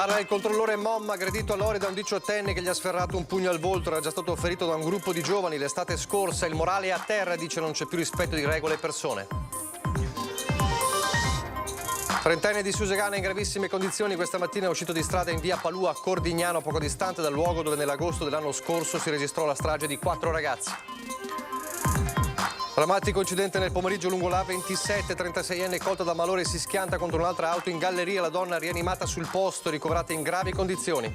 Parla il controllore Mom, aggredito a Lori da un 18enne che gli ha sferrato un pugno al volto. Era già stato ferito da un gruppo di giovani l'estate scorsa. Il morale è a terra, dice, non c'è più rispetto di regole e persone. Trentenne di Susegana in gravissime condizioni. Questa mattina è uscito di strada in via Palù a Cordignano, poco distante dal luogo dove nell'agosto dell'anno scorso si registrò la strage di 4 ragazzi. Drammatico incidente nel pomeriggio lungo l'A27, 36enne colta da malore si schianta contro un'altra auto in galleria, la donna rianimata sul posto, ricoverata in gravi condizioni.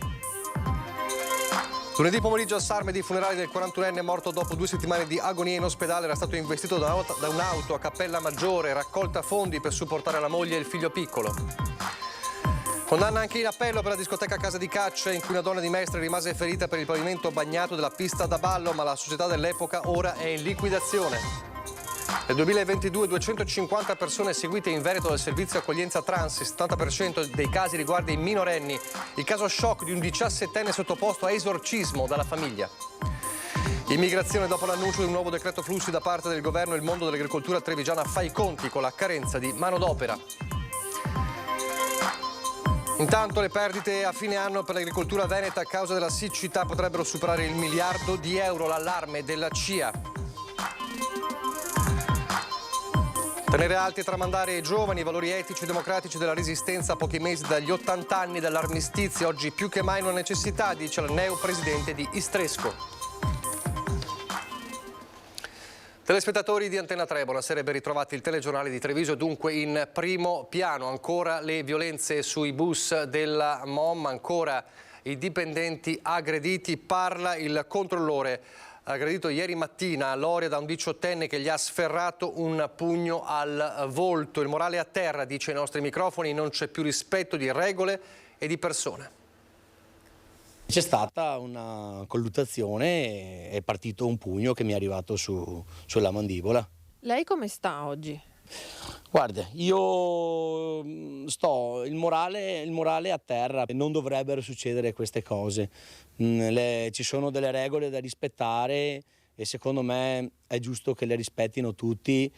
Lunedì pomeriggio a Sarmedi, funerali del 41enne morto dopo 2 settimane di agonia in ospedale, era stato investito da un'auto a Cappella Maggiore, raccolta fondi per supportare la moglie e il figlio piccolo. Condanna anche in appello per la discoteca Casa di Caccia, in cui una donna di Mestre rimase ferita per il pavimento bagnato della pista da ballo, ma la società dell'epoca ora è in liquidazione. Nel 2022 250 persone seguite in Veneto dal servizio accoglienza trans, il 70% dei casi riguarda i minorenni. Il caso shock di un 17enne sottoposto a esorcismo dalla famiglia. Immigrazione, dopo l'annuncio di un nuovo decreto flussi da parte del governo, il mondo dell'agricoltura trevigiana fa i conti con la carenza di manodopera. Intanto le perdite a fine anno per l'agricoltura veneta a causa della siccità potrebbero superare il €1 miliardo, l'allarme della CIA. Tenere alti e tramandare ai giovani i valori etici e democratici della resistenza a pochi mesi dagli 80 anni dall'armistizio, oggi più che mai una necessità, dice il neopresidente di Istresco. Telespettatori di Antenna 3, buonasera e ben ritrovati. Il telegiornale di Treviso dunque in primo piano. Ancora le violenze sui bus della MOM, ancora i dipendenti aggrediti. Parla il controllore aggredito ieri mattina a Loria da un 18enne che gli ha sferrato un pugno al volto. Il morale è a terra, dice ai nostri microfoni, non c'è più rispetto di regole e di persone. C'è stata una colluttazione, è partito un pugno che mi è arrivato sulla mandibola. Lei come sta oggi? Guarda, io il morale è a terra, non dovrebbero succedere queste cose. Ci sono delle regole da rispettare e secondo me è giusto che le rispettino tutti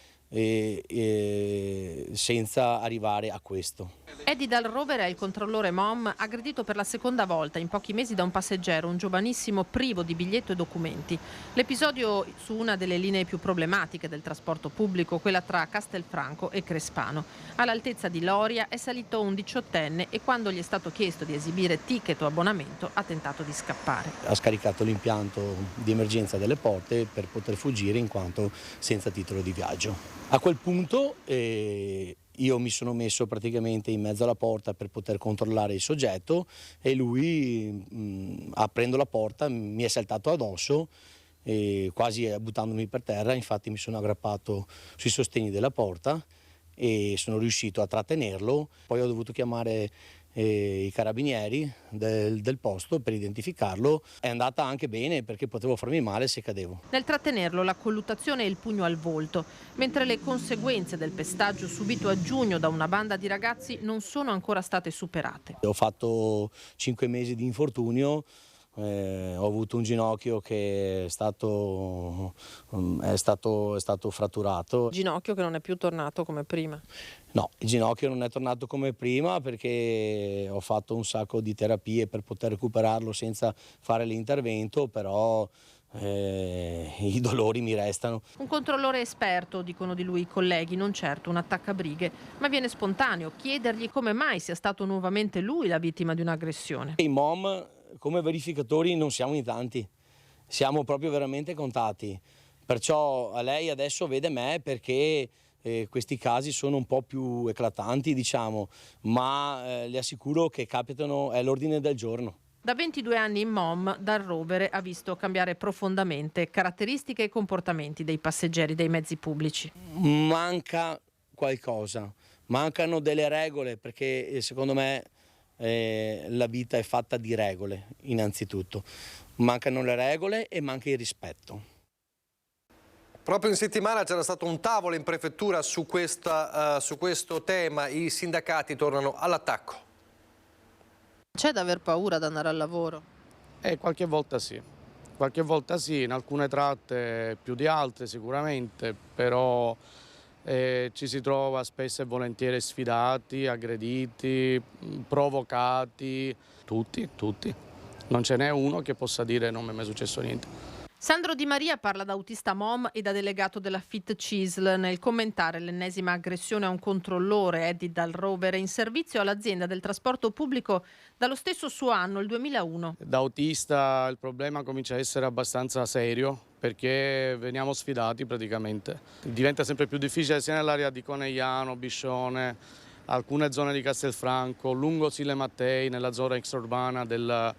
senza arrivare a questo. Eddie Dal Rovere è il controllore MOM, aggredito per la seconda volta in pochi mesi da un passeggero, un giovanissimo privo di biglietto e documenti. L'episodio su una delle linee più problematiche del trasporto pubblico, quella tra Castelfranco e Crespano. All'altezza di Loria è salito un 18enne e quando gli è stato chiesto di esibire ticket o abbonamento ha tentato di scappare. Ha scaricato l'impianto di emergenza delle porte per poter fuggire in quanto senza titolo di viaggio. A quel punto io mi sono messo praticamente in mezzo alla porta per poter controllare il soggetto e lui, aprendo la porta, mi è saltato addosso, quasi buttandomi per terra. Infatti mi sono aggrappato sui sostegni della porta e sono riuscito a trattenerlo. Poi ho dovuto chiamare i carabinieri del posto per identificarlo. È andata anche bene perché potevo farmi male se cadevo. Nel trattenerlo la colluttazione e il pugno al volto, mentre le conseguenze del pestaggio subito a giugno da una banda di ragazzi non sono ancora state superate. Ho fatto 5 mesi di infortunio. Ho avuto un ginocchio che è stato fratturato. Ginocchio che non è più tornato come prima? No, il ginocchio non è tornato come prima perché ho fatto un sacco di terapie per poter recuperarlo senza fare l'intervento, però i dolori mi restano. Un controllore esperto, dicono di lui i colleghi, non certo un attaccabrighe, ma viene spontaneo chiedergli come mai sia stato nuovamente lui la vittima di un'aggressione. I MOM come verificatori non siamo in tanti, siamo proprio veramente contati, perciò a lei adesso vede me perché questi casi sono un po' più eclatanti, diciamo, ma le assicuro che capitano, è l'ordine del giorno. Da 22 anni in MOM, Dal Rovere ha visto cambiare profondamente caratteristiche e comportamenti dei passeggeri dei mezzi pubblici. Manca qualcosa, mancano delle regole perché secondo me la vita è fatta di regole, innanzitutto. Mancano le regole e manca il rispetto. Proprio in settimana c'era stato un tavolo in prefettura su questo tema. I sindacati tornano all'attacco. C'è da aver paura ad andare al lavoro? Qualche volta sì, in alcune tratte più di altre sicuramente, però e ci si trova spesso e volentieri sfidati, aggrediti, provocati, tutti. Non ce n'è uno che possa dire non mi è mai successo niente. Sandro Di Maria parla da autista mom e da delegato della Fit CISL nel commentare l'ennesima aggressione a un controllore, Eddie Dal Rovere, in servizio all'azienda del trasporto pubblico dallo stesso suo anno, il 2001. Da autista il problema comincia a essere abbastanza serio perché veniamo sfidati praticamente. Diventa sempre più difficile sia nell'area di Conegliano, Biscione, alcune zone di Castelfranco, lungo Sile Mattei, nella zona extraurbana del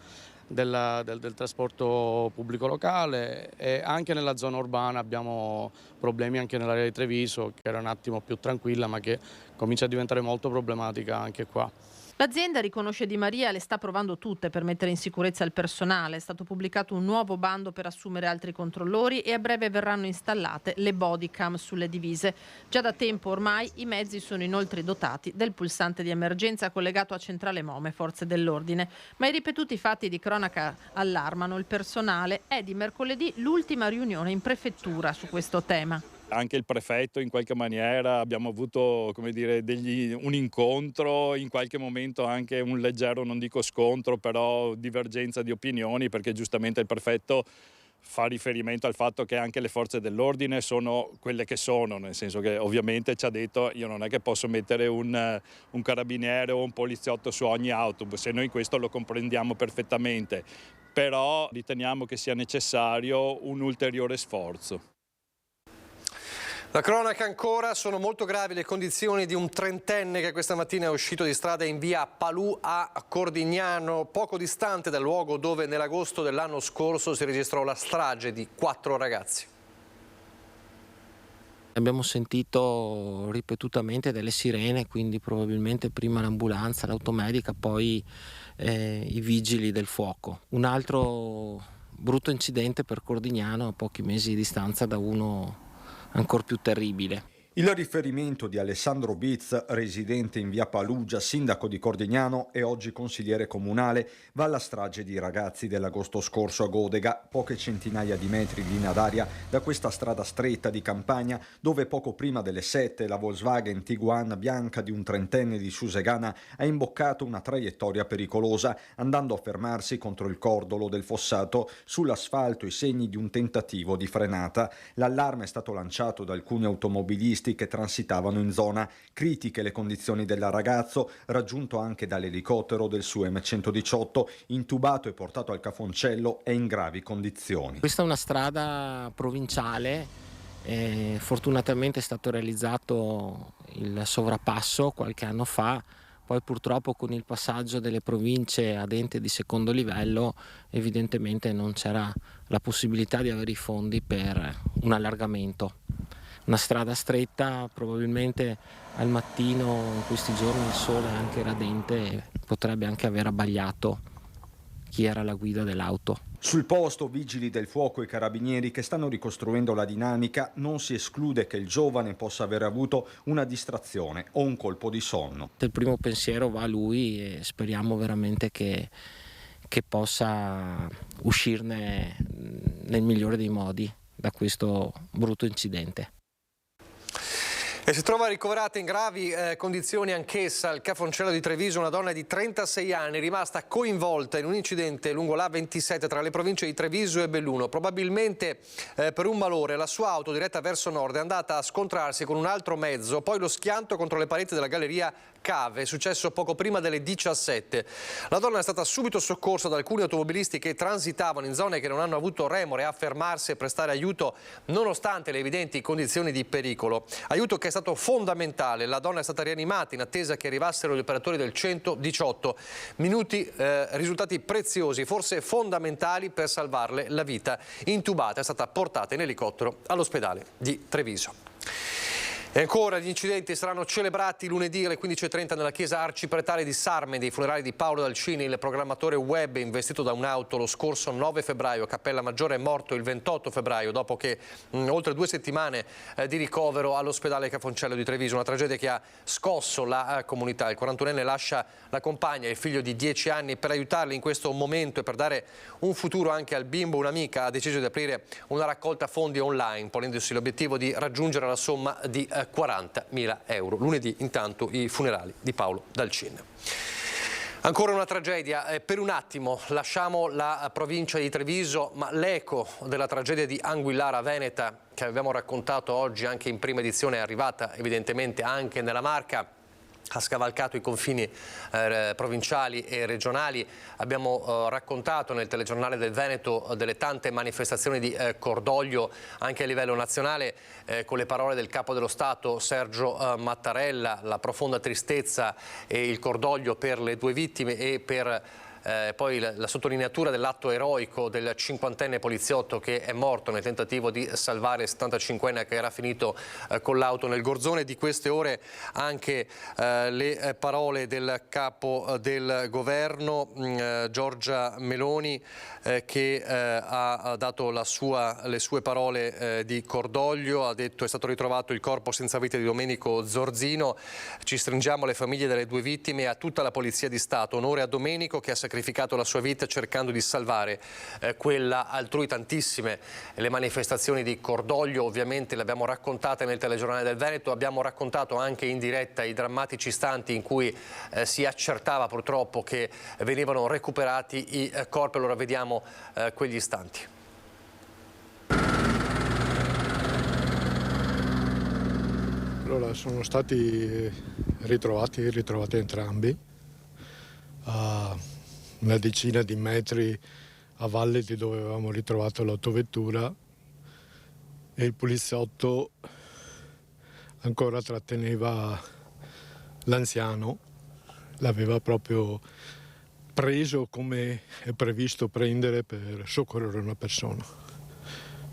trasporto pubblico locale, e anche nella zona urbana abbiamo problemi anche nell'area di Treviso, che era un attimo più tranquilla ma che comincia a diventare molto problematica anche qua. L'azienda, riconosce Di Maria, le sta provando tutte per mettere in sicurezza il personale. È stato pubblicato un nuovo bando per assumere altri controllori e a breve verranno installate le bodycam sulle divise. Già da tempo ormai i mezzi sono inoltre dotati del pulsante di emergenza collegato a centrale Mome, forze dell'ordine. Ma i ripetuti fatti di cronaca allarmano il personale. È di mercoledì l'ultima riunione in prefettura su questo tema. Anche il prefetto in qualche maniera, abbiamo avuto un incontro, in qualche momento anche un leggero, non dico scontro, però divergenza di opinioni, perché giustamente il prefetto fa riferimento al fatto che anche le forze dell'ordine sono quelle che sono, nel senso che ovviamente ci ha detto io non è che posso mettere un carabiniere o un poliziotto su ogni autobus, e noi questo lo comprendiamo perfettamente, però riteniamo che sia necessario un ulteriore sforzo. La cronaca ancora, sono molto gravi le condizioni di un trentenne che questa mattina è uscito di strada in via Palù a Cordignano, poco distante dal luogo dove nell'agosto dell'anno scorso si registrò la strage di 4 ragazzi. Abbiamo sentito ripetutamente delle sirene, quindi probabilmente prima l'ambulanza, l'automedica, poi i vigili del fuoco. Un altro brutto incidente per Cordignano a pochi mesi di distanza da uno ancora più terribile. Il riferimento di Alessandro Biz, residente in via Palugia, sindaco di Cordignano e oggi consigliere comunale, va alla strage di ragazzi dell'agosto scorso a Godega, poche centinaia di metri in linea d'aria da questa strada stretta di campagna dove poco prima delle 7 la Volkswagen Tiguan bianca di un trentenne di Susegana ha imboccato una traiettoria pericolosa, andando a fermarsi contro il cordolo del fossato, sull'asfalto i segni di un tentativo di frenata. L'allarme è stato lanciato da alcuni automobilisti che transitavano in zona. Critiche le condizioni del ragazzo, raggiunto anche dall'elicottero del suo M118, intubato e portato al Cafoncello, è in gravi condizioni. Questa è una strada provinciale, fortunatamente è stato realizzato il sovrappasso qualche anno fa, poi purtroppo con il passaggio delle province ad ente di secondo livello evidentemente non c'era la possibilità di avere i fondi per un allargamento. Una strada stretta, probabilmente al mattino in questi giorni il sole è anche radente e potrebbe anche aver abbagliato chi era alla guida dell'auto. Sul posto vigili del fuoco e carabinieri che stanno ricostruendo la dinamica. Non si esclude che il giovane possa aver avuto una distrazione o un colpo di sonno. Il primo pensiero va a lui e speriamo veramente che possa uscirne nel migliore dei modi da questo brutto incidente. E si trova ricoverata in gravi condizioni anch'essa al Cafoncello di Treviso una donna di 36 anni rimasta coinvolta in un incidente lungo l'A27 tra le province di Treviso e Belluno. Probabilmente per un malore la sua auto diretta verso nord è andata a scontrarsi con un altro mezzo, poi lo schianto contro le pareti della galleria Cave è successo poco prima delle 17. La donna è stata subito soccorsa da alcuni automobilisti che transitavano in zone che non hanno avuto remore a fermarsi e prestare aiuto nonostante le evidenti condizioni di pericolo. Aiuto che è stato fondamentale. La donna è stata rianimata in attesa che arrivassero gli operatori del 118. Minuti risultati preziosi, forse fondamentali per salvarle la vita. Intubata, è stata portata in elicottero all'ospedale di Treviso. E ancora gli incidenti saranno celebrati lunedì alle 15:30 nella chiesa arcipretale di Sarmedi, i funerali di Paolo Dalcini, il programmatore web investito da un'auto lo scorso 9 febbraio. Cappella Maggiore è morto il 28 febbraio dopo che oltre 2 settimane di ricovero all'ospedale Cafoncello di Treviso. Una tragedia che ha scosso la comunità. Il 41enne lascia la compagna e il figlio di 10 anni per aiutarli in questo momento e per dare un futuro anche al bimbo. Un'amica ha deciso di aprire una raccolta fondi online, ponendosi l'obiettivo di raggiungere la somma di 40.000 euro. Lunedì intanto i funerali di Paolo Dalcin. Ancora una tragedia, per un attimo lasciamo la provincia di Treviso, ma l'eco della tragedia di Anguillara Veneta che abbiamo raccontato oggi anche in prima edizione è arrivata evidentemente anche nella Marca. Ha scavalcato i confini provinciali e regionali. Abbiamo raccontato nel telegiornale del Veneto delle tante manifestazioni di cordoglio anche a livello nazionale, con le parole del Capo dello Stato Sergio Mattarella, la profonda tristezza e il cordoglio per le due vittime e per poi la sottolineatura dell'atto eroico del 50enne poliziotto che è morto nel tentativo di salvare il 75enne che era finito con l'auto nel Gorzone. Di queste ore anche le parole del capo del governo Giorgia Meloni che ha dato le sue parole di cordoglio. Ha detto: è stato ritrovato il corpo senza vita di Domenico Zorzino, ci stringiamo alle famiglie delle due vittime e a tutta la Polizia di Stato. Onore a Domenico che ha sacrificato la sua vita cercando di salvare quella altrui. Tantissime le manifestazioni di cordoglio, ovviamente le abbiamo raccontate nel telegiornale del Veneto, abbiamo raccontato anche in diretta i drammatici istanti in cui si accertava purtroppo che venivano recuperati i corpi. Allora vediamo quegli istanti. Allora, sono stati ritrovati entrambi a una decina di metri a valle di dove avevamo ritrovato l'autovettura e il poliziotto ancora tratteneva l'anziano, l'aveva proprio preso come è previsto prendere per soccorrere una persona,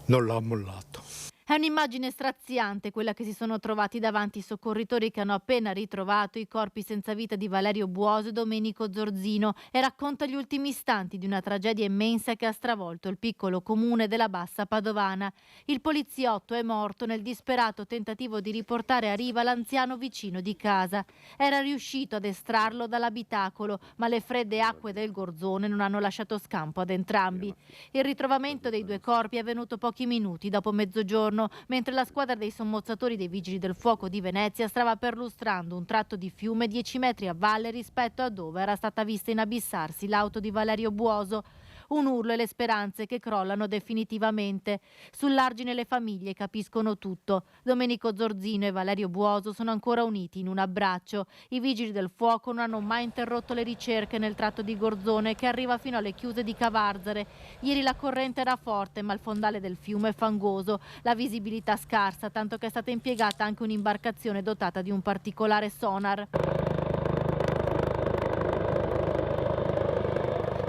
non l'ha mollato. È un'immagine straziante quella che si sono trovati davanti i soccorritori che hanno appena ritrovato i corpi senza vita di Valerio Buoso e Domenico Zorzino e racconta gli ultimi istanti di una tragedia immensa che ha stravolto il piccolo comune della Bassa Padovana. Il poliziotto è morto nel disperato tentativo di riportare a riva l'anziano vicino di casa. Era riuscito ad estrarlo dall'abitacolo, ma le fredde acque del Gorzone non hanno lasciato scampo ad entrambi. Il ritrovamento dei due corpi è avvenuto pochi minuti dopo mezzogiorno, mentre la squadra dei sommozzatori dei Vigili del Fuoco di Venezia stava perlustrando un tratto di fiume 10 metri a valle rispetto a dove era stata vista inabissarsi l'auto di Valerio Buoso. Un urlo e le speranze che crollano definitivamente. Sull'argine le famiglie capiscono tutto. Domenico Zorzino e Valerio Buoso sono ancora uniti in un abbraccio. I Vigili del Fuoco non hanno mai interrotto le ricerche nel tratto di Gorzone che arriva fino alle chiuse di Cavarzere. Ieri la corrente era forte ma il fondale del fiume è fangoso. La visibilità scarsa, tanto che è stata impiegata anche un'imbarcazione dotata di un particolare sonar.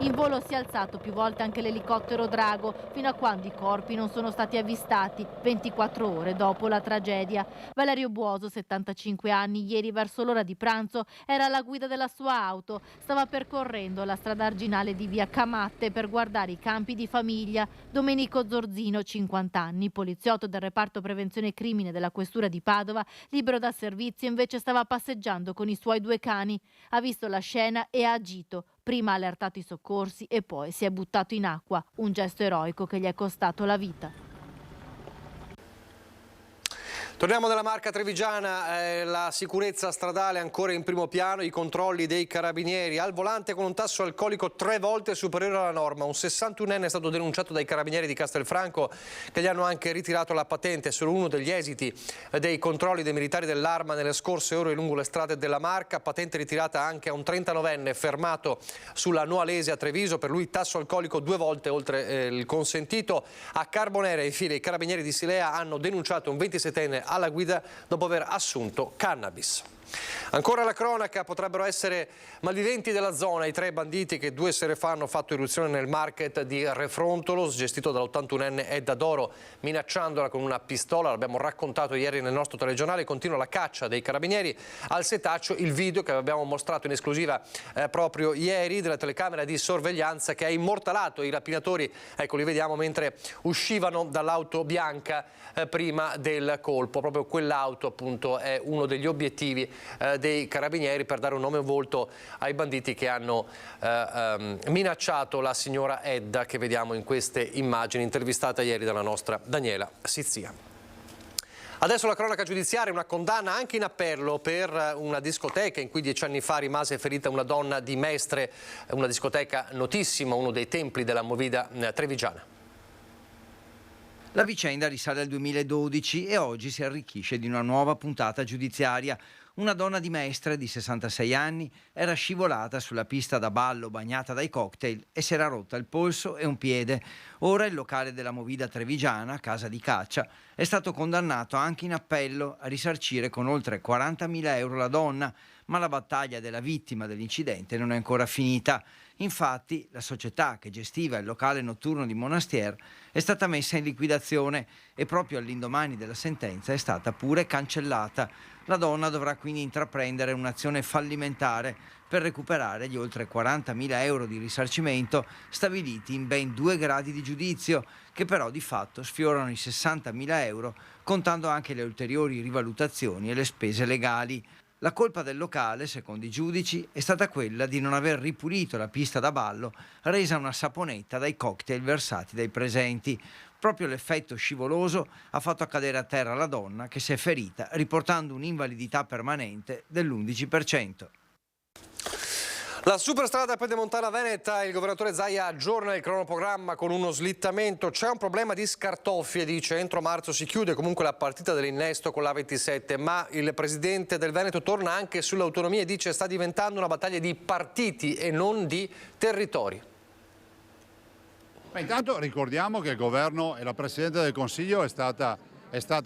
In volo si è alzato più volte anche l'elicottero Drago, fino a quando i corpi non sono stati avvistati, 24 ore dopo la tragedia. Valerio Buoso, 75 anni, ieri verso l'ora di pranzo era alla guida della sua auto. Stava percorrendo la strada arginale di via Camatte per guardare i campi di famiglia. Domenico Zorzino, 50 anni, poliziotto del reparto prevenzione crimine della questura di Padova, libero da servizio, invece stava passeggiando con i suoi due cani. Ha visto la scena e ha agito. Prima ha allertato i soccorsi e poi si è buttato in acqua, un gesto eroico che gli è costato la vita. Torniamo nella Marca trevigiana, la sicurezza stradale ancora in primo piano, i controlli dei carabinieri. Al volante con un tasso alcolico 3 volte superiore alla norma. Un 61enne è stato denunciato dai carabinieri di Castelfranco che gli hanno anche ritirato la patente. È solo uno degli esiti dei controlli dei militari dell'Arma nelle scorse ore lungo le strade della Marca. Patente ritirata anche a un 39enne fermato sulla Nualese a Treviso. Per lui tasso alcolico 2 volte oltre il consentito. A Carbonere infine i carabinieri di Silea hanno denunciato un 27enne alla guida dopo aver assunto cannabis. Ancora la cronaca, potrebbero essere malviventi della zona i 3 banditi che 2 sere fa hanno fatto irruzione nel market di Refrontolo, gestito dall'81enne Edda Doro, minacciandola con una pistola. L'abbiamo raccontato ieri nel nostro telegiornale. Continua la caccia dei carabinieri al setaccio. Il video che abbiamo mostrato in esclusiva proprio ieri della telecamera di sorveglianza che ha immortalato i rapinatori. Ecco, li vediamo mentre uscivano dall'auto bianca prima del colpo. Proprio quell'auto appunto è uno degli obiettivi dei carabinieri per dare un nome e un volto ai banditi che hanno minacciato la signora Edda, che vediamo in queste immagini, intervistata ieri dalla nostra Daniela Sizia. Adesso la cronaca giudiziaria, una condanna anche in appello per una discoteca in cui 10 anni fa rimase ferita una donna di Mestre, una discoteca notissima, uno dei templi della movida trevigiana. La vicenda risale al 2012 e oggi si arricchisce di una nuova puntata giudiziaria. Una donna di Mestre di 66 anni era scivolata sulla pista da ballo bagnata dai cocktail e si era rotta il polso e un piede. Ora il locale della movida trevigiana, casa di caccia, è stato condannato anche in appello a risarcire con oltre 40.000 euro la donna, ma la battaglia della vittima dell'incidente non è ancora finita. Infatti la società che gestiva il locale notturno di Monastier è stata messa in liquidazione e proprio all'indomani della sentenza è stata pure cancellata. La donna dovrà quindi intraprendere un'azione fallimentare per recuperare gli oltre 40.000 euro di risarcimento stabiliti in ben 2 gradi di giudizio, che però di fatto sfiorano i 60.000 euro, contando anche le ulteriori rivalutazioni e le spese legali. La colpa del locale, secondo i giudici, è stata quella di non aver ripulito la pista da ballo, resa una saponetta dai cocktail versati dai presenti. Proprio l'effetto scivoloso ha fatto cadere a terra la donna, che si è ferita, riportando un'invalidità permanente dell'11%. La superstrada pedemontana veneta, il governatore Zaia aggiorna il cronoprogramma con uno slittamento. C'è un problema di scartoffie, dice, entro marzo si chiude comunque la partita dell'innesto con l'A27, ma il presidente del Veneto torna anche sull'autonomia e dice sta diventando una battaglia di partiti e non di territori. Ma intanto ricordiamo che il governo e la Presidente del Consiglio è stata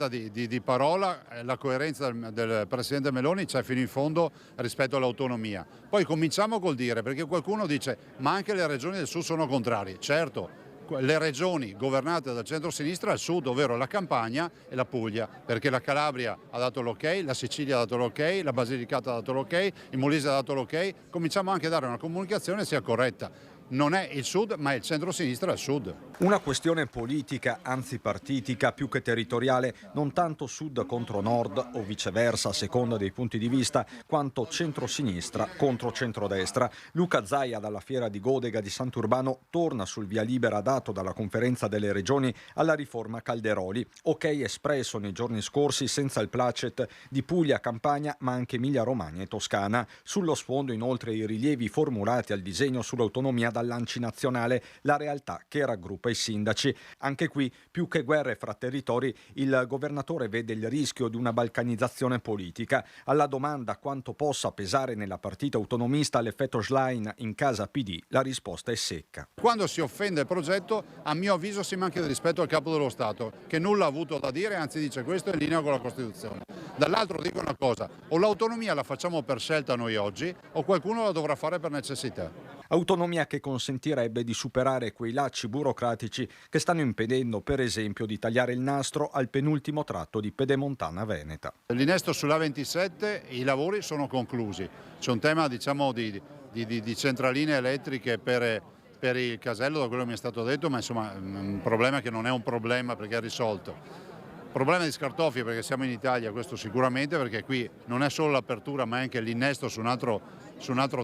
di parola, la coerenza del Presidente Meloni c'è fino in fondo rispetto all'autonomia. Poi cominciamo col dire, perché qualcuno dice ma anche le regioni del sud sono contrarie. Certo, le regioni governate dal centro-sinistra al sud, ovvero la Campania e la Puglia, perché la Calabria ha dato l'ok, la Sicilia ha dato l'ok, la Basilicata ha dato l'ok, il Molise ha dato l'ok. Cominciamo anche a dare una comunicazione sia corretta. Non è il sud, ma è il centro-sinistra al sud. Una questione politica, anzi partitica, più che territoriale, non tanto sud contro nord o viceversa, a seconda dei punti di vista, quanto centro-sinistra contro centrodestra. Luca Zaia dalla Fiera di Godega di Sant'Urbano torna sul via libera dato dalla Conferenza delle Regioni alla riforma Calderoli. Ok espresso nei giorni scorsi senza il placet di Puglia, Campania, ma anche Emilia-Romagna e Toscana. Sullo sfondo inoltre i rilievi formulati al disegno sull'autonomia dall'Anci Nazionale, la realtà che raggruppa i sindaci. Anche qui, più che guerre fra territori, il governatore vede il rischio di una balcanizzazione politica. Alla domanda quanto possa pesare nella partita autonomista l'effetto Schlein in casa PD, la risposta è secca. Quando si offende il progetto, a mio avviso si manca di rispetto al Capo dello Stato, che nulla ha avuto da dire, anzi dice questo è in linea con la Costituzione. Dall'altro dico una cosa, o l'autonomia la facciamo per scelta noi oggi, o qualcuno la dovrà fare per necessità. Autonomia che consentirebbe di superare quei lacci burocratici che stanno impedendo, per esempio, di tagliare il nastro al penultimo tratto di Pedemontana Veneta. L'innesto sull'A27, i lavori sono conclusi. C'è un tema, diciamo, di centraline elettriche per il casello, da quello che mi è stato detto, ma insomma un problema che non è un problema perché è risolto. Problema di scartoffie perché siamo in Italia, questo sicuramente, perché qui non è solo l'apertura ma è anche l'innesto su un altro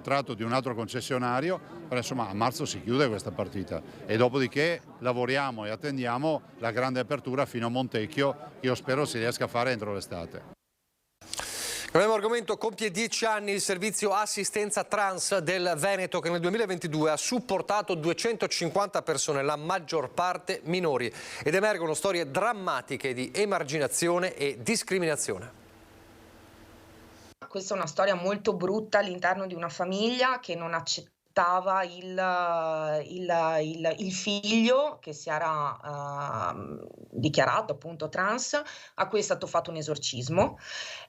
tratto di un altro concessionario, però insomma a marzo si chiude questa partita e dopodiché lavoriamo e attendiamo la grande apertura fino a Montecchio che io spero si riesca a fare entro l'estate. Cambiamo argomento, compie 10 anni il servizio assistenza trans del Veneto che nel 2022 ha supportato 250 persone, la maggior parte minori, ed emergono storie drammatiche di emarginazione e discriminazione. Questa è una storia molto brutta all'interno di una famiglia che non accettava il figlio che si era dichiarato appunto trans, a cui è stato fatto un esorcismo.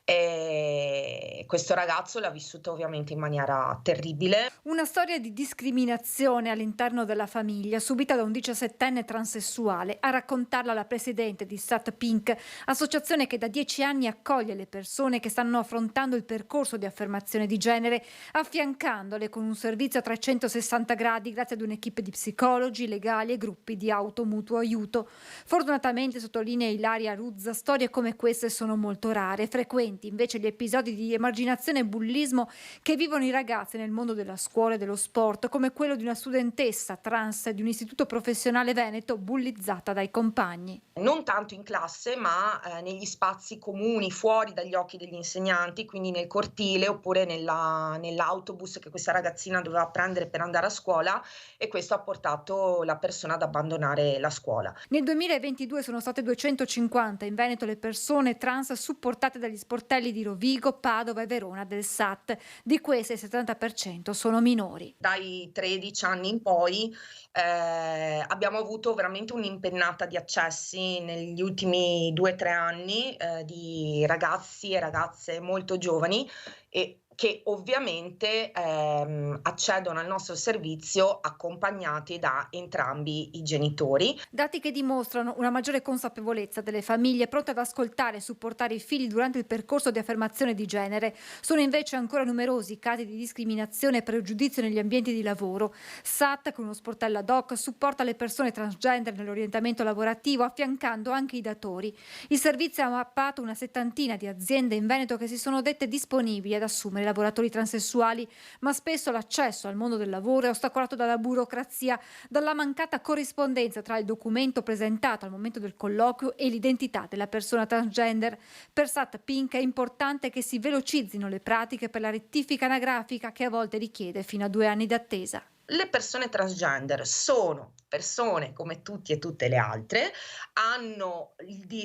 E questo ragazzo l'ha vissuto ovviamente in maniera terribile. Una storia di discriminazione all'interno della famiglia subita da un 17enne transessuale. A raccontarla la presidente di Sat Pink, associazione che da 10 anni accoglie le persone che stanno affrontando il percorso di affermazione di genere, affiancandole con un servizio a 360 gradi grazie ad un'equipe di psicologi, legali e gruppi di mutuo aiuto. Fortunatamente, sottolinea Ilaria Ruzza, storie come queste sono molto rare. Frequenti invece gli episodi di emarginazione e bullismo che vivono i ragazzi nel mondo della scuola e dello sport, come quello di una studentessa trans di un istituto professionale veneto bullizzata dai compagni. Non tanto in classe, ma negli spazi comuni, fuori dagli occhi degli insegnanti, quindi nel cortile oppure nell'autobus che questa ragazzina doveva prendere per andare a scuola, e questo ha portato la persona ad abbandonare la scuola. Nel 2022 sono state 250 in Veneto le persone trans supportate dagli sportelli di Rovigo, Padova e Verona del SAT. Di queste il 70% sono minori. Dai 13 anni in poi abbiamo avuto veramente un'impennata di accessi negli ultimi 2-3 anni di ragazzi e ragazze molto giovani e che ovviamente accedono al nostro servizio accompagnati da entrambi i genitori. Dati che dimostrano una maggiore consapevolezza delle famiglie pronte ad ascoltare e supportare i figli durante il percorso di affermazione di genere. Sono invece ancora numerosi i casi di discriminazione e pregiudizio negli ambienti di lavoro. SAT, con uno sportello ad hoc, supporta le persone transgender nell'orientamento lavorativo, affiancando anche i datori. Il servizio ha mappato una settantina di aziende in Veneto che si sono dette disponibili ad assumere lavoratori transessuali, ma spesso l'accesso al mondo del lavoro è ostacolato dalla burocrazia, dalla mancata corrispondenza tra il documento presentato al momento del colloquio e l'identità della persona transgender. Per SAT Pink è importante che si velocizzino le pratiche per la rettifica anagrafica, che a volte richiede fino a 2 anni d'attesa. Le persone transgender sono persone come tutti e tutte le altre, hanno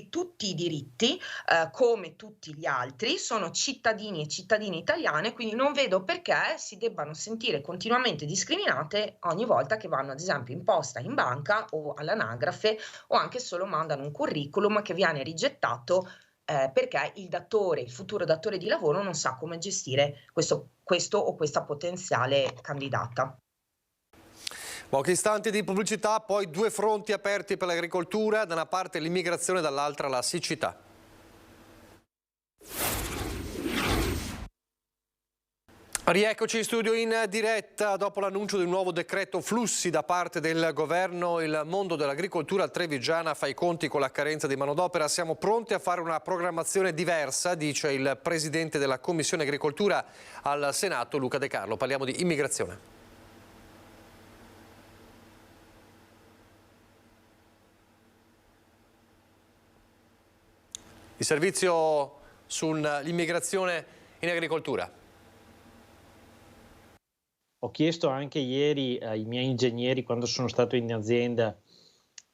tutti i diritti come tutti gli altri, sono cittadini e cittadine italiane, quindi non vedo perché si debbano sentire continuamente discriminate ogni volta che vanno ad esempio in posta, in banca o all'anagrafe, o anche solo mandano un curriculum che viene rigettato perché il futuro datore di lavoro non sa come gestire questo o questa potenziale candidata. Pochi istanti di pubblicità, poi 2 fronti aperti per l'agricoltura, da una parte l'immigrazione, dall'altra la siccità. Rieccoci in studio in diretta. Dopo l'annuncio di un nuovo decreto flussi da parte del governo, il mondo dell'agricoltura trevigiana fa i conti con la carenza di manodopera. Siamo pronti a fare una programmazione diversa, dice il presidente della Commissione Agricoltura al Senato, Luca De Carlo. Parliamo di immigrazione. Il servizio sull'immigrazione in agricoltura. Ho chiesto anche ieri ai miei ingegneri, quando sono stato in azienda,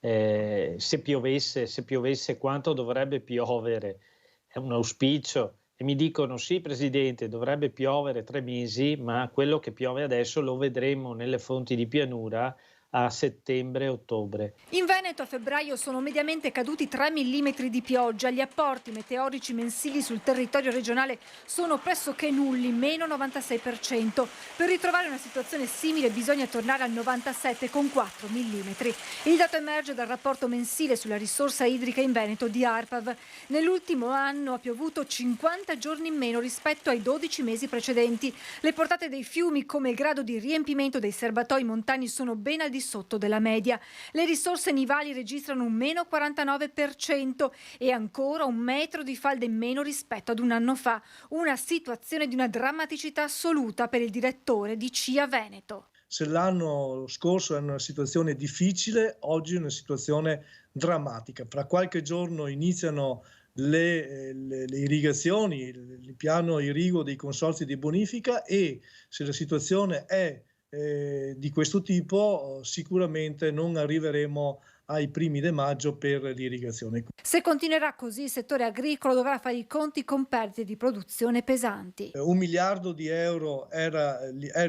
se piovesse quanto dovrebbe piovere. È un auspicio e mi dicono sì Presidente, dovrebbe piovere 3 mesi, ma quello che piove adesso lo vedremo nelle fonti di pianura a settembre-ottobre. In Veneto a febbraio sono mediamente caduti 3 mm di pioggia. Gli apporti meteorici mensili sul territorio regionale sono pressoché nulli, meno 96%. Per ritrovare una situazione simile bisogna tornare al 97,4 mm. Il dato emerge dal rapporto mensile sulla risorsa idrica in Veneto di ARPAV. Nell'ultimo anno ha piovuto 50 giorni in meno rispetto ai 12 mesi precedenti. Le portate dei fiumi, come il grado di riempimento dei serbatoi montani, sono ben al di sotto della media. Le risorse nivali registrano un meno 49% e ancora 1 metro di falda in meno rispetto ad un anno fa. Una situazione di una drammaticità assoluta per il direttore di CIA Veneto. Se l'anno scorso era una situazione difficile, oggi è una situazione drammatica. Fra qualche giorno iniziano le irrigazioni, il piano irriguo dei consorzi di bonifica, e se la situazione è di questo tipo sicuramente non arriveremo ai primi di maggio per l'irrigazione. Se continuerà così il settore agricolo dovrà fare i conti con perdite di produzione pesanti. 1 miliardo di euro era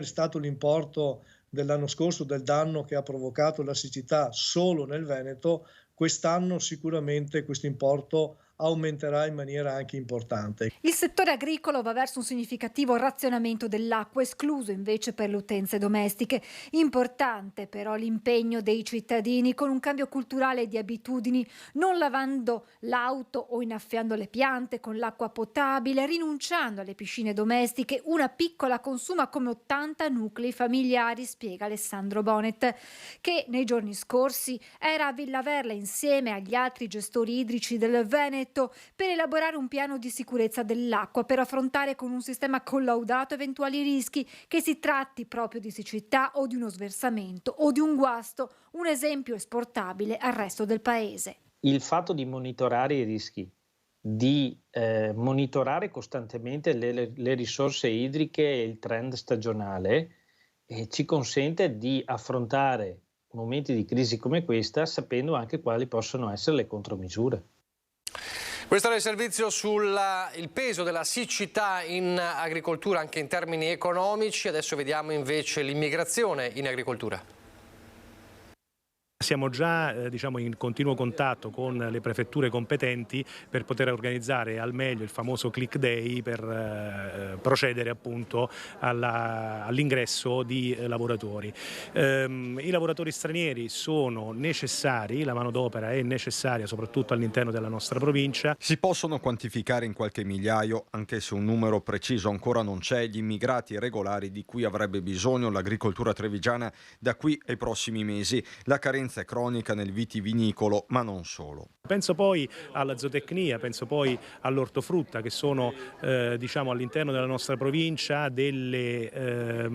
stato l'importo dell'anno scorso del danno che ha provocato la siccità solo nel Veneto. Quest'anno sicuramente questo importo aumenterà in maniera anche importante. Il settore agricolo va verso un significativo razionamento dell'acqua, escluso invece per le utenze domestiche. Importante però l'impegno dei cittadini con un cambio culturale di abitudini, non lavando l'auto o innaffiando le piante con l'acqua potabile, rinunciando alle piscine domestiche. Una piccola consuma come 80 nuclei familiari, spiega Alessandro Bonet, che nei giorni scorsi era a Villaverla insieme agli altri gestori idrici del Veneto per elaborare un piano di sicurezza dell'acqua per affrontare con un sistema collaudato eventuali rischi, che si tratti proprio di siccità o di uno sversamento o di un guasto, un esempio esportabile al resto del paese. Il fatto di monitorare i rischi, di monitorare costantemente le risorse idriche e il trend stagionale ci consente di affrontare momenti di crisi come questa sapendo anche quali possono essere le contromisure. Questo era il servizio sul peso della siccità in agricoltura anche in termini economici. Adesso vediamo invece l'immigrazione in agricoltura. Siamo già in continuo contatto con le prefetture competenti per poter organizzare al meglio il famoso click day per procedere appunto all'ingresso di lavoratori. I lavoratori stranieri sono necessari, la manodopera è necessaria soprattutto all'interno della nostra provincia. Si possono quantificare in qualche migliaio, anche se un numero preciso ancora non c'è, gli immigrati regolari di cui avrebbe bisogno l'agricoltura trevigiana da qui ai prossimi mesi. La carenza è cronica nel vitivinicolo, ma non solo. Penso poi alla zootecnia, penso poi all'ortofrutta, che sono all'interno della nostra provincia delle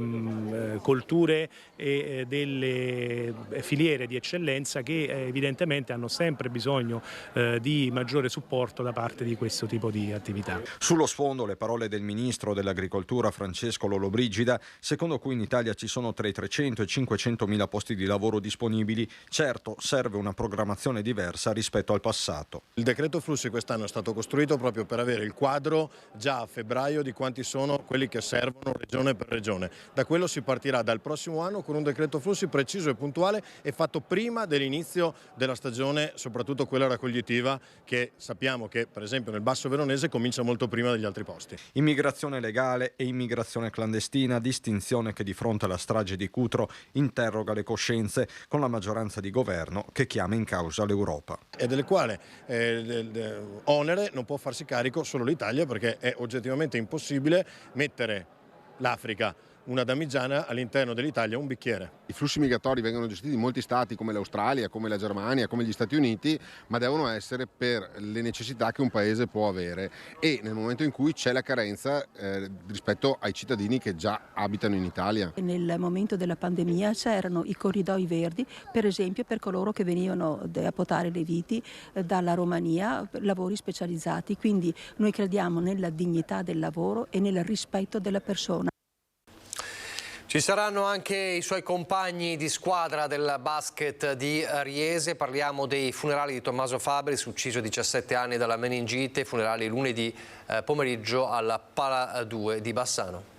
colture e delle filiere di eccellenza che evidentemente hanno sempre bisogno di maggiore supporto da parte di questo tipo di attività. Sullo sfondo le parole del ministro dell'agricoltura Francesco Lollobrigida, secondo cui in Italia ci sono tra i 300 e i 500 mila posti di lavoro disponibili. Certo, serve una programmazione diversa rispetto al passato. Il decreto flussi quest'anno è stato costruito proprio per avere il quadro già a febbraio di quanti sono quelli che servono regione per regione. Da quello si partirà dal prossimo anno con un decreto flussi preciso e puntuale e fatto prima dell'inizio della stagione, soprattutto quella raccoglitiva, che sappiamo che per esempio nel Basso Veronese comincia molto prima degli altri posti. Immigrazione legale e immigrazione clandestina, distinzione che di fronte alla strage di Cutro interroga le coscienze, con la maggioranza di governo che chiama in causa l'Europa. E delle quali onere non può farsi carico solo l'Italia, perché è oggettivamente impossibile mettere l'Africa, una damigiana, all'interno dell'Italia un bicchiere. I flussi migratori vengono gestiti in molti stati come l'Australia, come la Germania, come gli Stati Uniti, ma devono essere per le necessità che un paese può avere e nel momento in cui c'è la carenza rispetto ai cittadini che già abitano in Italia. Nel momento della pandemia c'erano i corridoi verdi, per esempio per coloro che venivano a potare le viti dalla Romania, lavori specializzati, quindi noi crediamo nella dignità del lavoro e nel rispetto della persona. Ci saranno anche i suoi compagni di squadra del basket di Riese. Parliamo dei funerali di Tommaso Fabris, ucciso a 17 anni dalla meningite, funerali lunedì pomeriggio alla Pala 2 di Bassano.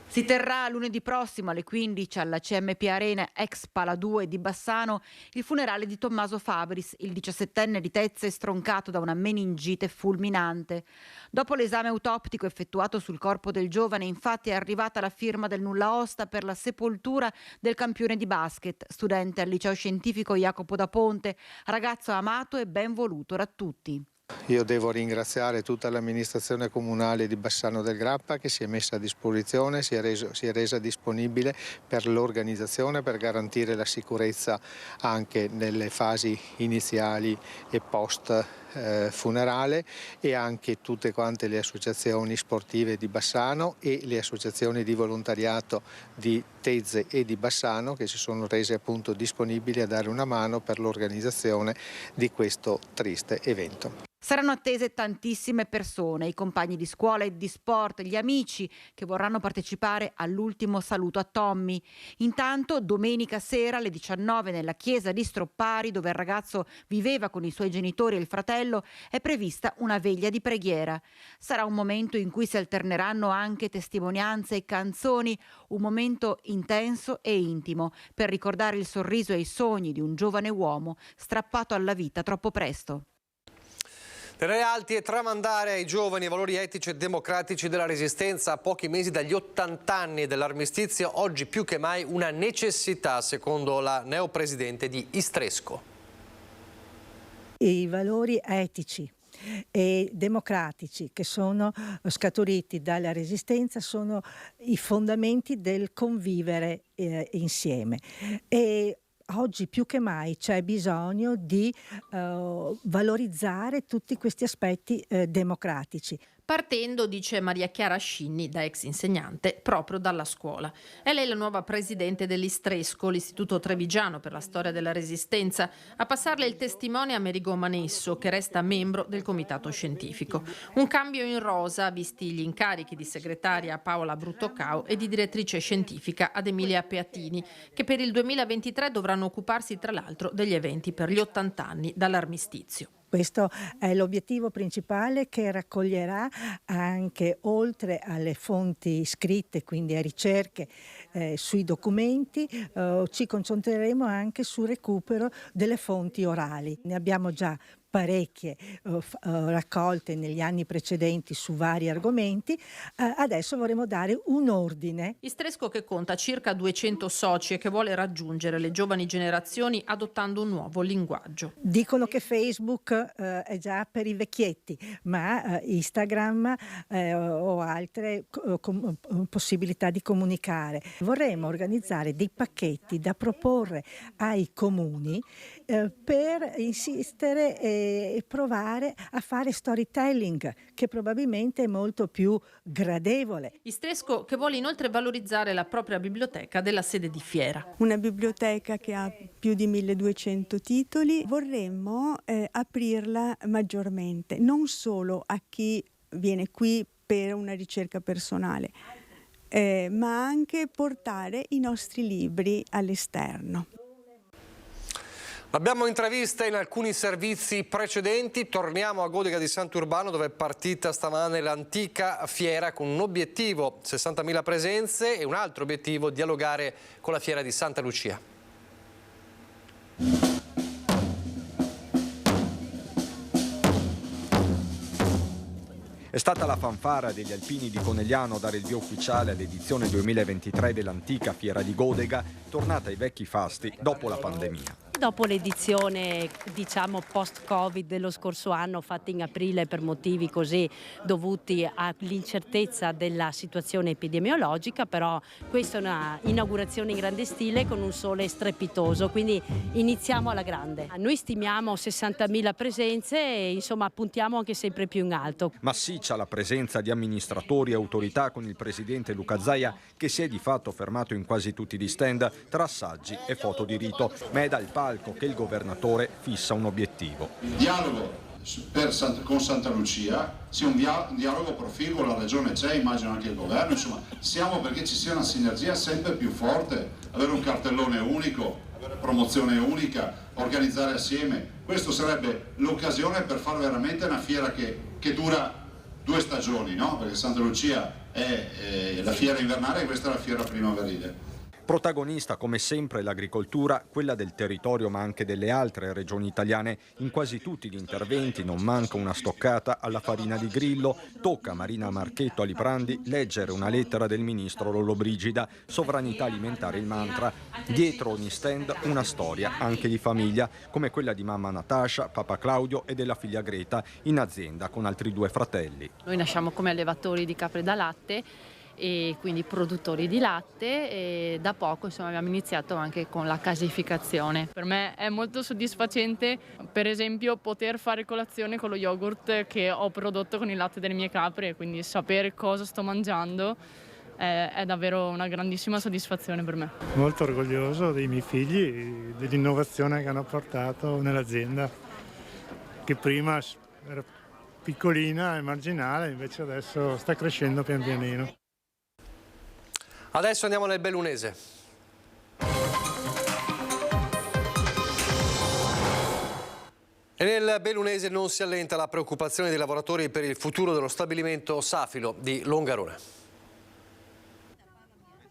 Si terrà lunedì prossimo alle 15 alla CMP Arena, ex Pala 2 di Bassano, il funerale di Tommaso Fabris, il 17enne di Tezze stroncato da una meningite fulminante. Dopo l'esame autoptico effettuato sul corpo del giovane, infatti, è arrivata la firma del nulla osta per la sepoltura del campione di basket, studente al liceo scientifico Jacopo da Ponte, ragazzo amato e ben voluto da tutti. Io devo ringraziare tutta l'amministrazione comunale di Bassano del Grappa che si è messa a disposizione, si è resa disponibile per l'organizzazione, per garantire la sicurezza anche nelle fasi iniziali e post funerale, e anche tutte quante le associazioni sportive di Bassano e le associazioni di volontariato di Tezze e di Bassano che si sono rese appunto disponibili a dare una mano per l'organizzazione di questo triste evento. Saranno attese tantissime persone, i compagni di scuola e di sport, gli amici che vorranno partecipare all'ultimo saluto a Tommy. Intanto domenica sera alle 19 nella chiesa di Stroppari, dove il ragazzo viveva con i suoi genitori e il fratello, è prevista una veglia di preghiera. Sarà un momento in cui si alterneranno anche testimonianze e canzoni, un momento intenso e intimo per ricordare il sorriso e i sogni di un giovane uomo strappato alla vita troppo presto. Tenere alti e tramandare ai giovani i valori etici e democratici della Resistenza a pochi mesi dagli 80 anni dell'armistizio, oggi più che mai una necessità, secondo la neopresidente di Istresco. I valori etici e democratici che sono scaturiti dalla Resistenza sono i fondamenti del convivere insieme. E oggi più che mai c'è bisogno di valorizzare tutti questi aspetti democratici. Partendo, dice Maria Chiara Scinni, da ex insegnante, proprio dalla scuola. È lei la nuova presidente dell'Istresco, l'Istituto Trevigiano per la storia della Resistenza. A passarle il testimone Amerigo Manesso, che resta membro del comitato scientifico. Un cambio in rosa, visti gli incarichi di segretaria a Paola Bruttocao e di direttrice scientifica ad Emilia Peatini, che per il 2023 dovranno occuparsi tra l'altro degli eventi per gli 80 anni dall'armistizio. Questo è l'obiettivo principale, che raccoglierà anche, oltre alle fonti scritte, quindi a ricerche sui documenti, ci concentreremo anche sul recupero delle fonti orali. Ne abbiamo già parecchie raccolte negli anni precedenti su vari argomenti. Adesso vorremmo dare un ordine. Istresco, che conta circa 200 soci e che vuole raggiungere le giovani generazioni adottando un nuovo linguaggio. Dicono che Facebook è già per i vecchietti, ma Instagram o altre possibilità di comunicare. Vorremmo organizzare dei pacchetti da proporre ai comuni per insistere e provare a fare storytelling, che probabilmente è molto più gradevole. Istresco, che vuole inoltre valorizzare la propria biblioteca della sede di Fiera. Una biblioteca che ha più di 1200 titoli. Vorremmo aprirla maggiormente, non solo a chi viene qui per una ricerca personale, ma anche portare i nostri libri all'esterno. Abbiamo intraviste in alcuni servizi precedenti, torniamo a Godega di Sant'Urbano, dove è partita stamane l'antica fiera con un obiettivo, 60.000 presenze, e un altro obiettivo, dialogare con la fiera di Santa Lucia. È stata la fanfara degli alpini di Conegliano a dare il via ufficiale all'edizione 2023 dell'antica fiera di Godega, tornata ai vecchi fasti dopo la pandemia. Dopo l'edizione, diciamo, post-Covid dello scorso anno, fatta in aprile per motivi così dovuti all'incertezza della situazione epidemiologica, però questa è una inaugurazione in grande stile con un sole strepitoso, quindi iniziamo alla grande. Noi stimiamo 60.000 presenze e insomma puntiamo anche sempre più in alto. Massiccia la presenza di amministratori e autorità, con il presidente Luca Zaia che si è di fatto fermato in quasi tutti gli stand tra assaggi e foto di rito, ma è dal palco che il governatore fissa un obiettivo. Il dialogo con Santa Lucia sia un dialogo proficuo, la regione c'è, immagino anche il governo, insomma siamo perché ci sia una sinergia sempre più forte, avere un cartellone unico, avere promozione unica, organizzare assieme. Questo sarebbe l'occasione per fare veramente una fiera che dura 2 stagioni, no? Perché Santa Lucia è la fiera invernale e questa è la fiera primaverile. Protagonista come sempre l'agricoltura, quella del territorio ma anche delle altre regioni italiane. In quasi tutti gli interventi non manca una stoccata alla farina di grillo. Tocca a Marina Marchetto a Liprandi leggere una lettera del ministro Lollobrigida, sovranità alimentare il mantra. Dietro ogni stand una storia anche di famiglia, come quella di mamma Natascia, papà Claudio e della figlia Greta, in azienda con altri 2 fratelli. Noi nasciamo come allevatori di capre da latte e quindi produttori di latte, e da poco insomma abbiamo iniziato anche con la casificazione. Per me è molto soddisfacente, per esempio, poter fare colazione con lo yogurt che ho prodotto con il latte delle mie capre, quindi sapere cosa sto mangiando è davvero una grandissima soddisfazione per me. Molto orgoglioso dei miei figli, dell'innovazione che hanno portato nell'azienda, che prima era piccolina e marginale, invece adesso sta crescendo pian pianino. Adesso andiamo nel Bellunese. E nel Bellunese non si allenta la preoccupazione dei lavoratori per il futuro dello stabilimento Safilo di Longarone.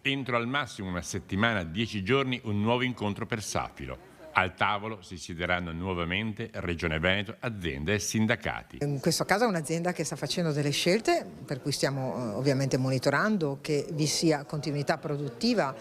Entro al massimo una settimana, 10 giorni, un nuovo incontro per Safilo. Al tavolo si siederanno nuovamente Regione Veneto, aziende e sindacati. In questo caso è un'azienda che sta facendo delle scelte, per cui stiamo ovviamente monitorando che vi sia continuità produttiva,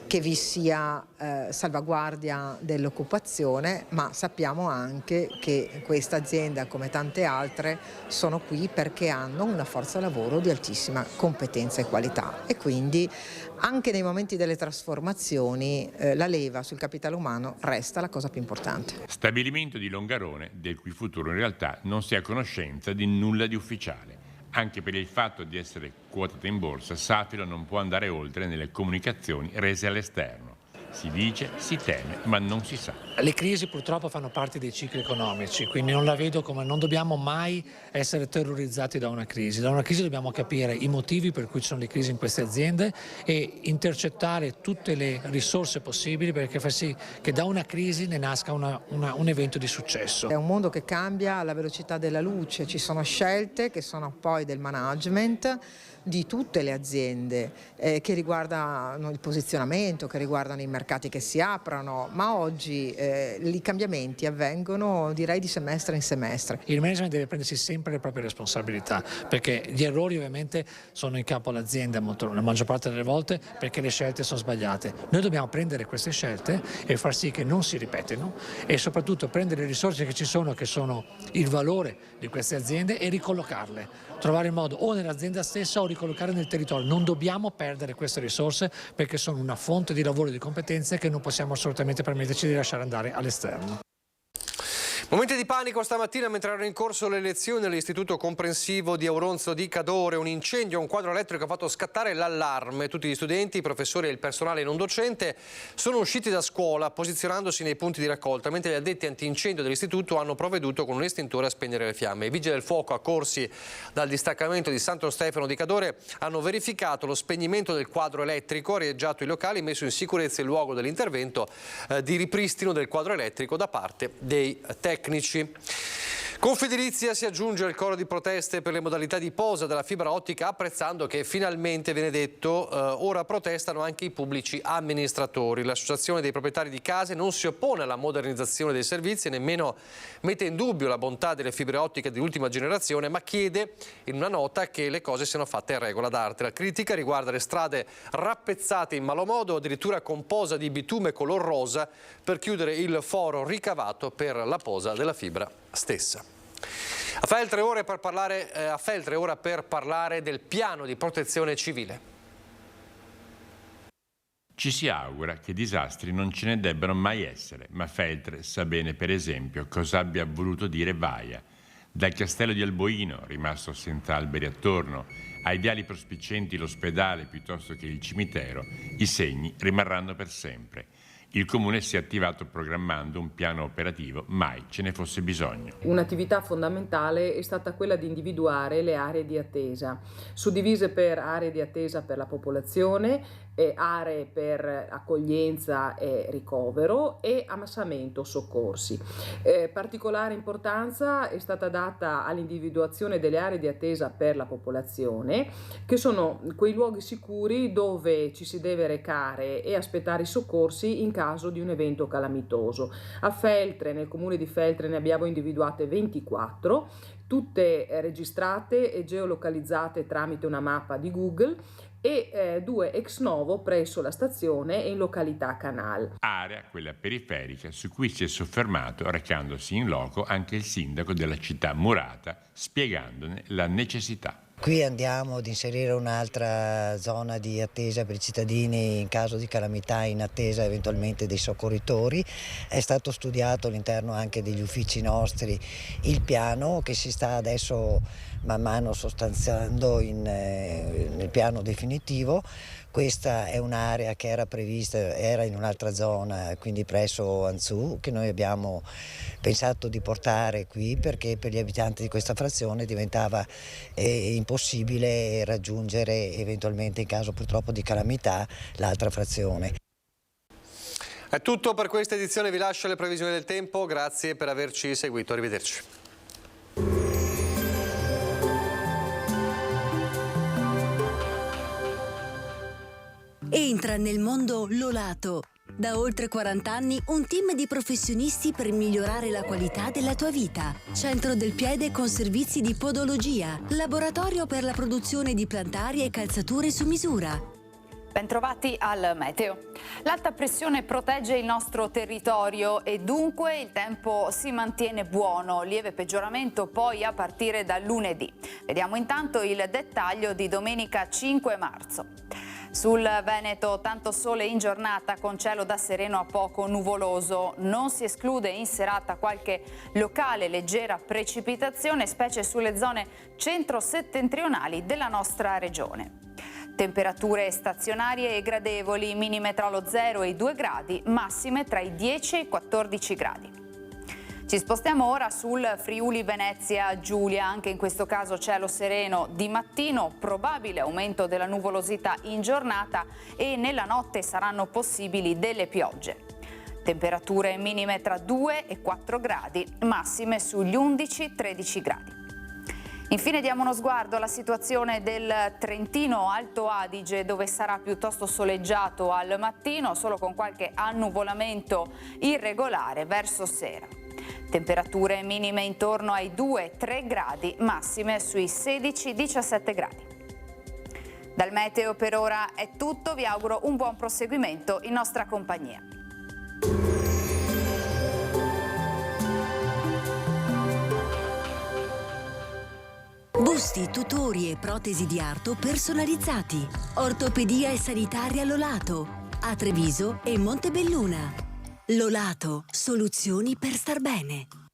che vi sia salvaguardia dell'occupazione, ma sappiamo anche che questa azienda, come tante altre, sono qui perché hanno una forza lavoro di altissima competenza e qualità, e quindi anche nei momenti delle trasformazioni la leva sul capitale umano resta la cosa più importante. Stabilimento di Longarone, del cui futuro in realtà non si ha conoscenza di nulla di ufficiale. Anche per il fatto di essere quotata in borsa, Safilo non può andare oltre nelle comunicazioni rese all'esterno. Si dice, si teme, ma non si sa. Le crisi purtroppo fanno parte dei cicli economici, quindi non dobbiamo mai essere terrorizzati da una crisi. Da una crisi dobbiamo capire i motivi per cui ci sono le crisi in queste aziende e intercettare tutte le risorse possibili perché fa sì che da una crisi ne nasca un evento di successo. È un mondo che cambia alla velocità della luce, ci sono scelte che sono poi del management di tutte le aziende che riguardano il posizionamento, che riguardano i mercati che si aprono, ma oggi i cambiamenti avvengono, direi, di semestre in semestre. Il management deve prendersi sempre le proprie responsabilità, perché gli errori ovviamente sono in capo all'azienda la maggior parte delle volte, perché le scelte sono sbagliate. Noi dobbiamo prendere queste scelte e far sì che non si ripetano e soprattutto prendere le risorse che ci sono, che sono il valore di queste aziende, e ricollocarle, trovare il modo o nell'azienda stessa o ricollocare nel territorio. Non dobbiamo perdere queste risorse perché sono una fonte di lavoro e di competenze che non possiamo assolutamente permetterci di lasciare andare all'esterno. Momenti di panico stamattina mentre erano in corso le lezioni all'Istituto Comprensivo di Auronzo di Cadore. Un incendio a un quadro elettrico ha fatto scattare l'allarme. Tutti gli studenti, i professori e il personale non docente sono usciti da scuola posizionandosi nei punti di raccolta, mentre gli addetti antincendio dell'istituto hanno provveduto con un estintore a spegnere le fiamme. I vigili del fuoco, accorsi dal distaccamento di Santo Stefano di Cadore, hanno verificato lo spegnimento del quadro elettrico, arieggiato i locali, messo in sicurezza il luogo dell'intervento di ripristino del quadro elettrico da parte dei tecnici. Confedilizia si aggiunge al coro di proteste per le modalità di posa della fibra ottica, apprezzando che finalmente, viene detto, ora protestano anche i pubblici amministratori. L'associazione dei proprietari di case non si oppone alla modernizzazione dei servizi e nemmeno mette in dubbio la bontà delle fibre ottiche di ultima generazione, ma chiede in una nota che le cose siano fatte in regola d'arte. La critica riguarda le strade rappezzate in malo modo, addirittura con posa di bitume color rosa per chiudere il foro ricavato per la posa della fibra stessa. A Feltre ora per parlare del piano di protezione civile. Ci si augura che disastri non ce ne debbano mai essere, ma Feltre sa bene, per esempio, cosa abbia voluto dire Vaia. Dal castello di Alboino, rimasto senza alberi attorno, ai viali prospicienti l'ospedale piuttosto che il cimitero, i segni rimarranno per sempre. Il Comune si è attivato programmando un piano operativo, mai ce ne fosse bisogno. Un'attività fondamentale è stata quella di individuare le aree di attesa, suddivise per aree di attesa per la popolazione, aree per accoglienza e ricovero e ammassamento soccorsi. Particolare importanza è stata data all'individuazione delle aree di attesa per la popolazione, che sono quei luoghi sicuri dove ci si deve recare e aspettare i soccorsi in caso di un evento calamitoso. A Feltre, nel comune di Feltre, ne abbiamo individuate 24, tutte registrate e geolocalizzate tramite una mappa di Google, e 2 ex novo presso la stazione e in località Canal. Area, quella periferica, su cui si è soffermato, recandosi in loco, anche il sindaco della città Murata, spiegandone la necessità. Qui andiamo ad inserire un'altra zona di attesa per i cittadini in caso di calamità, in attesa eventualmente dei soccorritori. È stato studiato all'interno anche degli uffici nostri il piano che si sta adesso man mano sostanziando nel piano definitivo. Questa è un'area che era prevista, era in un'altra zona, quindi presso Anzù, che noi abbiamo pensato di portare qui perché per gli abitanti di questa frazione diventava impossibile raggiungere eventualmente, in caso purtroppo di calamità, l'altra frazione. È tutto per questa edizione, vi lascio le previsioni del tempo, grazie per averci seguito, arrivederci. Entra nel mondo Lolato, Da oltre 40 anni un team di professionisti per migliorare la qualità della tua vita. Centro del piede con servizi di podologia, laboratorio per la produzione di plantari e calzature su misura. Bentrovati al meteo. L'alta pressione protegge il nostro territorio e dunque il tempo si mantiene buono, lieve peggioramento poi a partire da lunedì. Vediamo intanto il dettaglio di domenica 5 marzo. Sul Veneto tanto sole in giornata con cielo da sereno a poco nuvoloso. Non si esclude in serata qualche locale leggera precipitazione, specie sulle zone centro-settentrionali della nostra regione. Temperature stazionarie e gradevoli, minime tra lo 0 e i 2 gradi, massime tra i 10 e i 14 gradi. Ci spostiamo ora sul Friuli Venezia Giulia, anche in questo caso cielo sereno di mattino, probabile aumento della nuvolosità in giornata e nella notte saranno possibili delle piogge. Temperature minime tra 2 e 4 gradi, massime sugli 11-13 gradi. Infine diamo uno sguardo alla situazione del Trentino Alto Adige, dove sarà piuttosto soleggiato al mattino, solo con qualche annuvolamento irregolare verso sera. Temperature minime intorno ai 2-3 gradi, massime sui 16-17 gradi. Dal meteo per ora è tutto, vi auguro un buon proseguimento in nostra compagnia. Busti, tutori e protesi di arto personalizzati. Ortopedia e sanitaria Lolato. A Treviso e Montebelluna. Lolato, soluzioni per star bene.